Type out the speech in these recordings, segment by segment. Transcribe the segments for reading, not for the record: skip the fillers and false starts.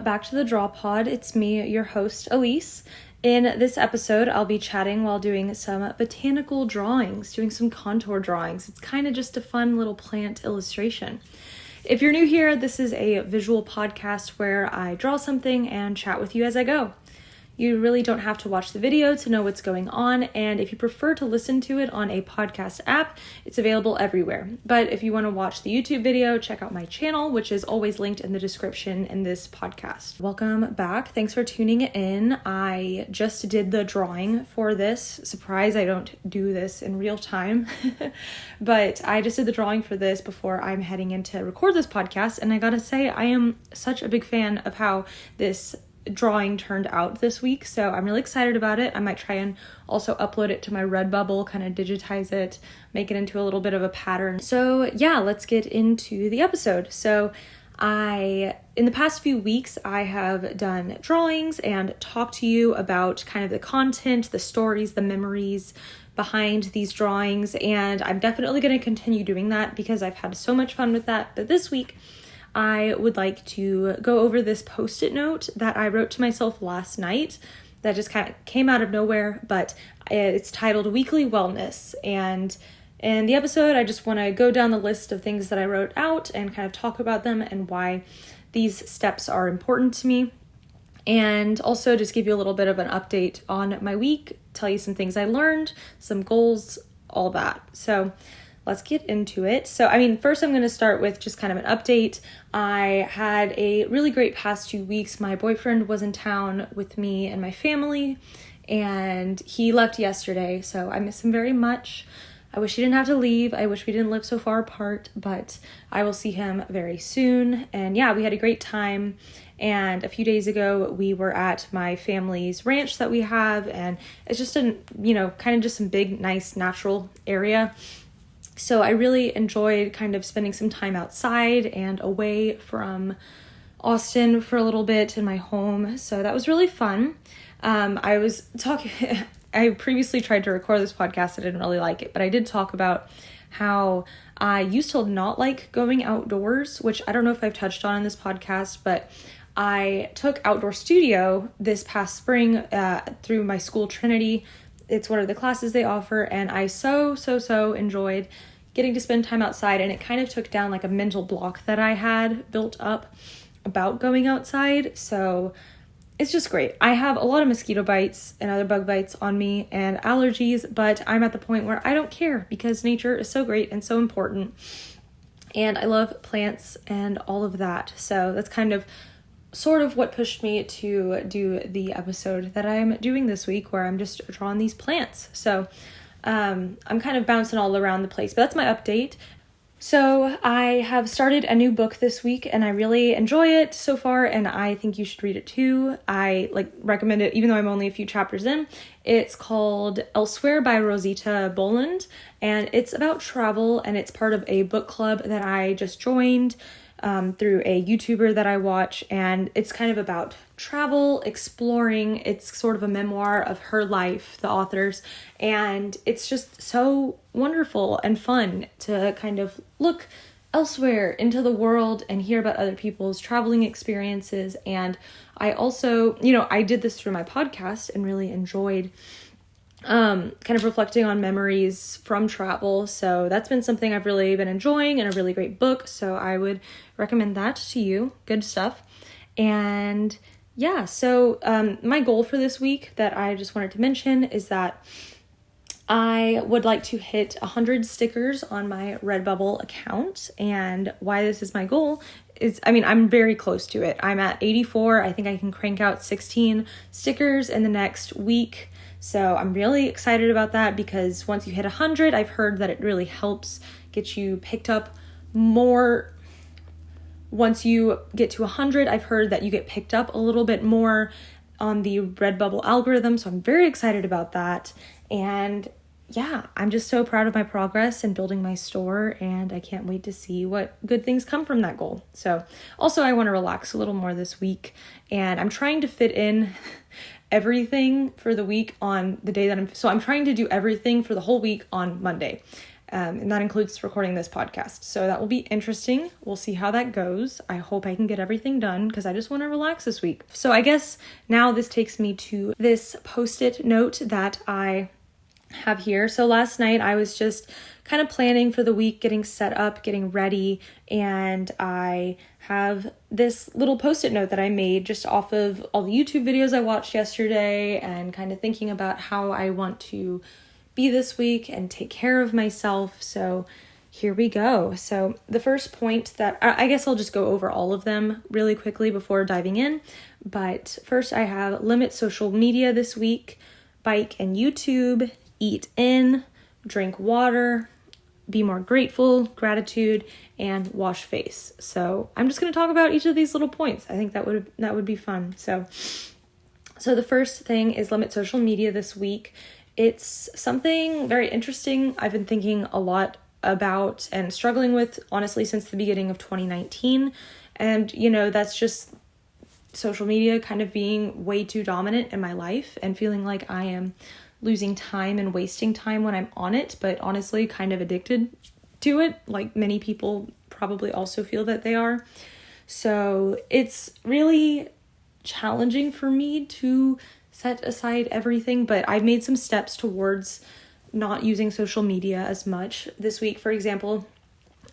back to the Draw Pod. It's me, your host, Elyse. In this episode, I'll be chatting while doing some botanical drawings, doing some contour drawings. It's kind of just a fun little plant illustration. If you're new here, this is a visual podcast where I draw something and chat with you as I go. You really don't have to watch the video to know what's going on, and if you prefer to listen to it on a podcast app, it's available everywhere. But if you want to watch the YouTube video, check out my channel, which is always linked in the description in this podcast. Welcome back. Thanks for tuning in. I just did the drawing for this. Surprise, I don't do this in real time, but I just did the drawing for this before I'm heading in to record this podcast, and I gotta say, I am such a big fan of how this drawing turned out this week, so I'm really excited about it. I might try and also upload it to my Redbubble, kind of digitize it, make it into a little bit of a pattern. So yeah, let's get into the episode. So in the past few weeks, I have done drawings and talked to you about kind of the content, the stories, the memories behind these drawings, and I'm definitely going to continue doing that because I've had so much fun with that. But this week, I would like to go over this post-it note that I wrote to myself last night that just kind of came out of nowhere, but it's titled Weekly Wellness. And in the episode, I just want to go down the list of things that I wrote out and kind of talk about them and why these steps are important to me. And also just give you a little bit of an update on my week, tell you some things I learned, some goals, all that. So let's get into it. So, first I'm going to start with just kind of an update. I had a really great past 2 weeks. My boyfriend was in town with me and my family, and he left yesterday, so I miss him very much. I wish he didn't have to leave. I wish we didn't live so far apart, but I will see him very soon. And yeah, we had a great time. And a few days ago, we were at my family's ranch that we have, and it's just kind of just some big, nice, natural area. So I really enjoyed kind of spending some time outside and away from Austin for a little bit in my home. So that was really fun. I previously tried to record this podcast. I didn't really like it, but I did talk about how I used to not like going outdoors, which I don't know if I've touched on in this podcast, but I took outdoor studio this past spring through my school, Trinity. It's one of the classes they offer, and I so enjoyed getting to spend time outside, and it kind of took down like a mental block that I had built up about going outside. So it's just great. I have a lot of mosquito bites and other bug bites on me and allergies, but I'm at the point where I don't care because nature is so great and so important, and I love plants and all of that. So that's kind of sort of what pushed me to do the episode that I'm doing this week, where I'm just drawing these plants. So I'm kind of bouncing all around the place, but that's my update. So I have started a new book this week, and I really enjoy it so far, and I think you should read it too. I recommend it, even though I'm only a few chapters in. It's called Elsewhere by Rosita Boland, and it's about travel, and it's part of a book club that I just joined through a YouTuber that I watch, and it's kind of about travel, exploring. It's sort of a memoir of her life, the author's, and it's just so wonderful and fun to kind of look elsewhere into the world and hear about other people's traveling experiences. And I also, I did this through my podcast and really enjoyed kind of reflecting on memories from travel. So that's been something I've really been enjoying, and a really great book. So I would recommend that to you. Good stuff. And yeah, so my goal for this week that I just wanted to mention is that I would like to hit 100 stickers on my Redbubble account. And why this is my goal is, I'm very close to it. I'm at 84. I think I can crank out 16 stickers in the next week. So I'm really excited about that, because once you hit 100, I've heard that it really helps get you picked up more. Once you get to 100, I've heard that you get picked up a little bit more on the Redbubble algorithm. So I'm very excited about that. And yeah, I'm just so proud of my progress in building my store, and I can't wait to see what good things come from that goal. So also, I want to relax a little more this week, and I'm trying to fit in everything for the week on the day that I'm trying to do everything for the whole week on Monday. And that includes recording this podcast. So that will be interesting. We'll see how that goes. I hope I can get everything done because I just want to relax this week. So I guess now this takes me to this post-it note that I have here. So last night I was just kind of planning for the week, getting set up, getting ready, and I have this little post-it note that I made just off of all the YouTube videos I watched yesterday and kind of thinking about how I want to be this week and take care of myself. So here we go. So the first point that I guess I'll just go over all of them really quickly before diving in. But first I have limit social media this week, bike and YouTube, eat in, drink water, be more grateful, gratitude, and wash face. So I'm just going to talk about each of these little points. I think that would be fun. So the first thing is limit social media this week. It's something very interesting I've been thinking a lot about and struggling with, honestly, since the beginning of 2019. And, that's just social media kind of being way too dominant in my life and feeling like I am losing time and wasting time when I'm on it, but honestly kind of addicted to it. Like many people probably also feel that they are. So it's really challenging for me to set aside everything, but I've made some steps towards not using social media as much this week. For example,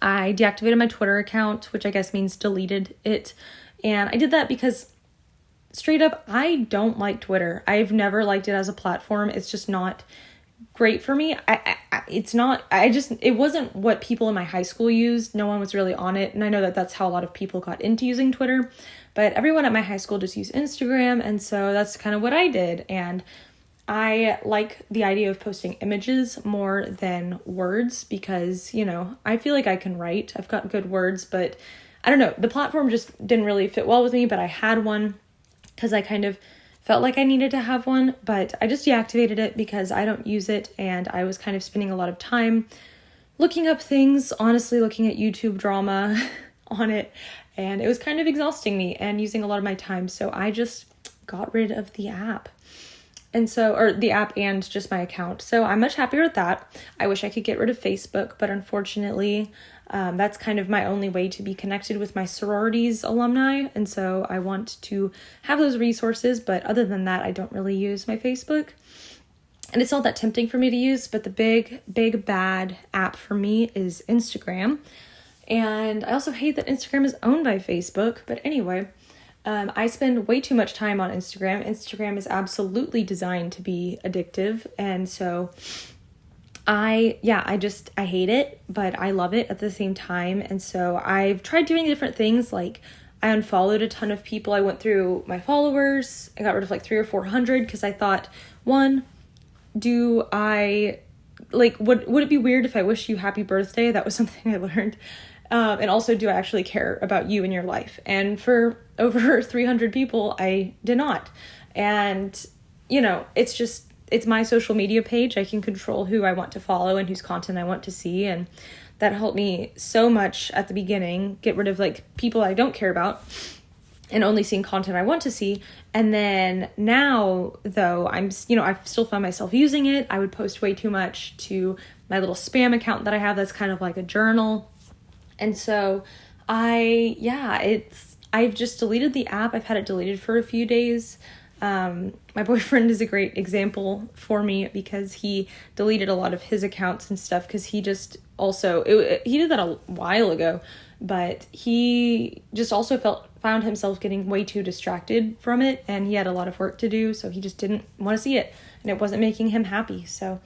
I deactivated my Twitter account, which I guess means deleted it. And I did that because straight up, I don't like Twitter. I've never liked it as a platform. It's just not great for me. It wasn't what people in my high school used. No one was really on it. And I know that that's how a lot of people got into using Twitter, but everyone at my high school just used Instagram. And so that's kind of what I did. And I like the idea of posting images more than words because, I feel like I can write. I've got good words, but I don't know. The platform just didn't really fit well with me, but I had one because I kind of felt like I needed to have one, but I just deactivated it because I don't use it, and I was kind of spending a lot of time looking up things, honestly looking at YouTube drama on it, and it was kind of exhausting me and using a lot of my time, so I just got rid of the app. Or the app and just my account. So I'm much happier with that. I wish I could get rid of Facebook, but unfortunately, that's kind of my only way to be connected with my sororities alumni. And so I want to have those resources. But other than that, I don't really use my Facebook. And it's not that tempting for me to use. But the big bad app for me is Instagram. And I also hate that Instagram is owned by Facebook. But anyway, I spend way too much time on Instagram. Instagram is absolutely designed to be addictive. And so I hate it, but I love it at the same time. And so I've tried doing different things. Like I unfollowed a ton of people. I went through my followers. I got rid of like 300 or 400 because I thought, one, would it be weird if I wish you happy birthday? That was something I learned. And also, do I actually care about you and your life? And for over 300 people, I did not. And, it's my social media page. I can control who I want to follow and whose content I want to see. And that helped me so much at the beginning, get rid of people I don't care about and only seeing content I want to see. And then now, though, I've still found myself using it. I would post way too much to my little spam account that I have that's kind of like a journal. And so I've just deleted the app. I've had it deleted for a few days. My boyfriend is a great example for me because he deleted a lot of his accounts and stuff because he just he did that a while ago, but he just also found himself getting way too distracted from it, and he had a lot of work to do, so he just didn't want to see it, and it wasn't making him happy. So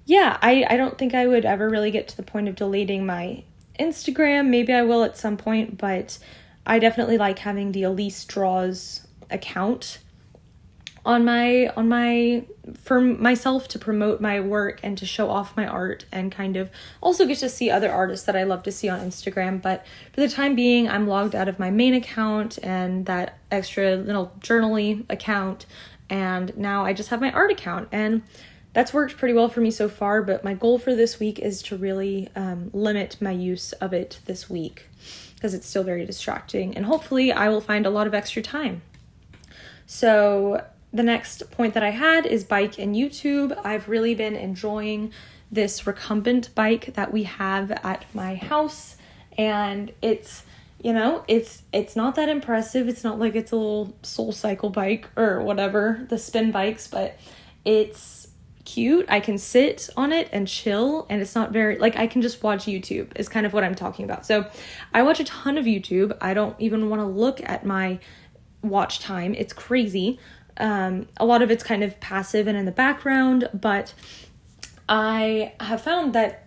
yeah, I don't think I would ever really get to the point of deleting my Instagram. Maybe I will at some point, but I definitely like having the Elyse Draws account for myself to promote my work and to show off my art and kind of also get to see other artists that I love to see on Instagram. But for the time being, I'm logged out of my main account and that extra little journaly account, and now I just have my art account, and that's worked pretty well for me so far. But my goal for this week is to really limit my use of it this week because it's still very distracting, and hopefully I will find a lot of extra time. So the next point that I had is bike and YouTube. I've really been enjoying this recumbent bike that we have at my house, and it's not that impressive. It's not like it's a little Soul Cycle bike or whatever, the spin bikes, but it's cute. I can sit on it and chill, and it's not very, like, I can just watch YouTube is kind of what I'm talking about. So I watch a ton of YouTube. I don't even want to look at my watch time. It's crazy. A lot of it's kind of passive and in the background, but I have found that,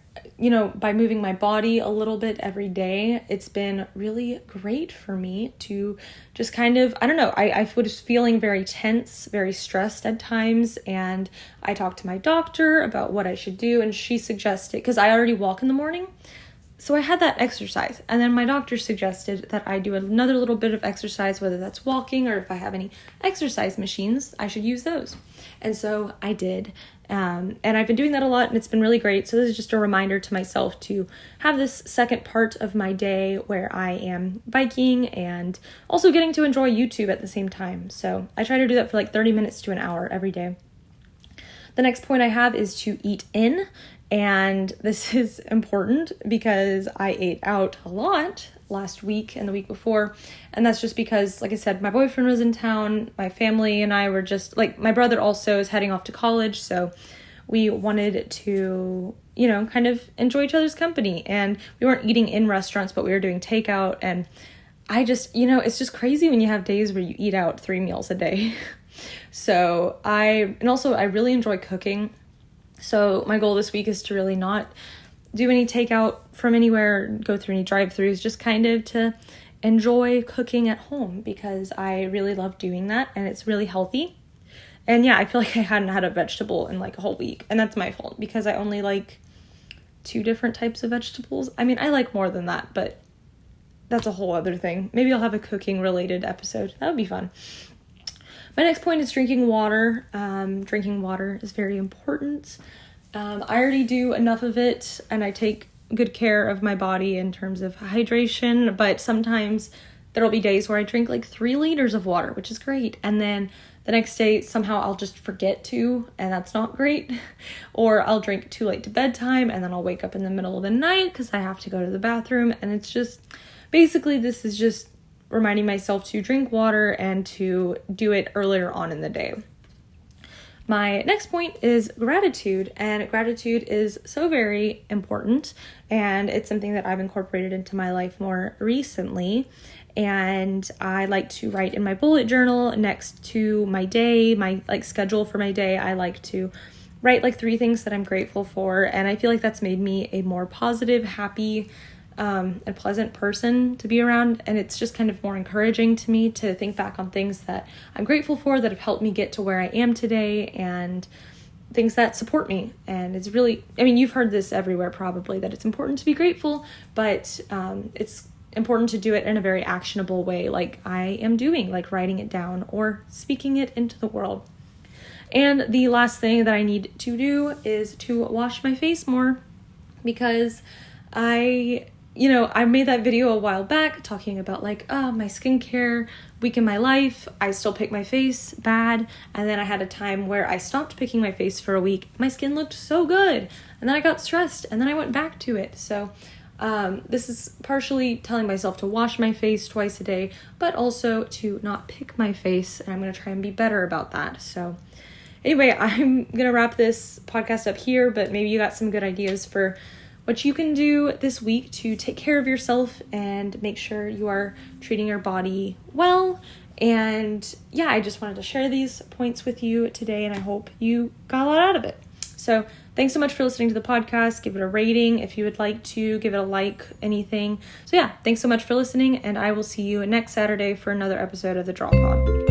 by moving my body a little bit every day, it's been really great for me to just kind of, I don't know, I was feeling very tense, very stressed at times, and I talked to my doctor about what I should do, and she suggested, because I already walk in the morning, so I had that exercise, and then my doctor suggested that I do another little bit of exercise, whether that's walking or if I have any exercise machines, I should use those. And so I did. And I've been doing that a lot, and it's been really great. So this is just a reminder to myself to have this second part of my day where I am biking and also getting to enjoy YouTube at the same time. So I try to do that for like 30 minutes to an hour every day. The next point I have is to eat in. And this is important because I ate out a lot last week and the week before. And that's just because, like I said, my boyfriend was in town, my family and I were just, like, my brother also is heading off to college. So we wanted to, kind of enjoy each other's company. And we weren't eating in restaurants, but we were doing takeout. And I just, it's just crazy when you have days where you eat out 3 meals a day. So I really enjoy cooking. So my goal this week is to really not do any takeout from anywhere, go through any drive-thrus, just kind of to enjoy cooking at home because I really love doing that and it's really healthy. And yeah, I feel like I hadn't had a vegetable in like a whole week, and that's my fault because I only like 2 different types of vegetables. I mean, I like more than that, but that's a whole other thing. Maybe I'll have a cooking related episode. That would be fun. My next point is drinking water. Drinking water is very important. I already do enough of it, and I take good care of my body in terms of hydration, but sometimes there'll be days where I drink like 3 liters of water, which is great. And then the next day, somehow I'll just forget to, and that's not great. Or I'll drink too late to bedtime, and then I'll wake up in the middle of the night because I have to go to the bathroom. And it's just, basically this is just reminding myself to drink water and to do it earlier on in the day. My next point is gratitude, and gratitude is so very important, and it's something that I've incorporated into my life more recently. And I like to write in my bullet journal next to my day, my schedule for my day. I like to write 3 things that I'm grateful for, and I feel like that's made me a more positive, happy, and pleasant person to be around, and it's just kind of more encouraging to me to think back on things that I'm grateful for that have helped me get to where I am today, and things that support me. And it's really, you've heard this everywhere probably, that it's important to be grateful, but it's important to do it in a very actionable way, like I am doing, like writing it down or speaking it into the world. And the last thing that I need to do is to wash my face more, because I made that video a while back talking about my skincare week in my life. I still pick my face bad. And then I had a time where I stopped picking my face for a week. My skin looked so good. And then I got stressed and then I went back to it. So this is partially telling myself to wash my face twice a day, but also to not pick my face. And I'm going to try and be better about that. So anyway, I'm going to wrap this podcast up here, but maybe you got some good ideas for what you can do this week to take care of yourself and make sure you are treating your body well. And yeah, I just wanted to share these points with you today, and I hope you got a lot out of it. So thanks so much for listening to the podcast. Give it a rating if you would like to, give it a like, anything. So yeah, thanks so much for listening, and I will see you next Saturday for another episode of the Draw Pod.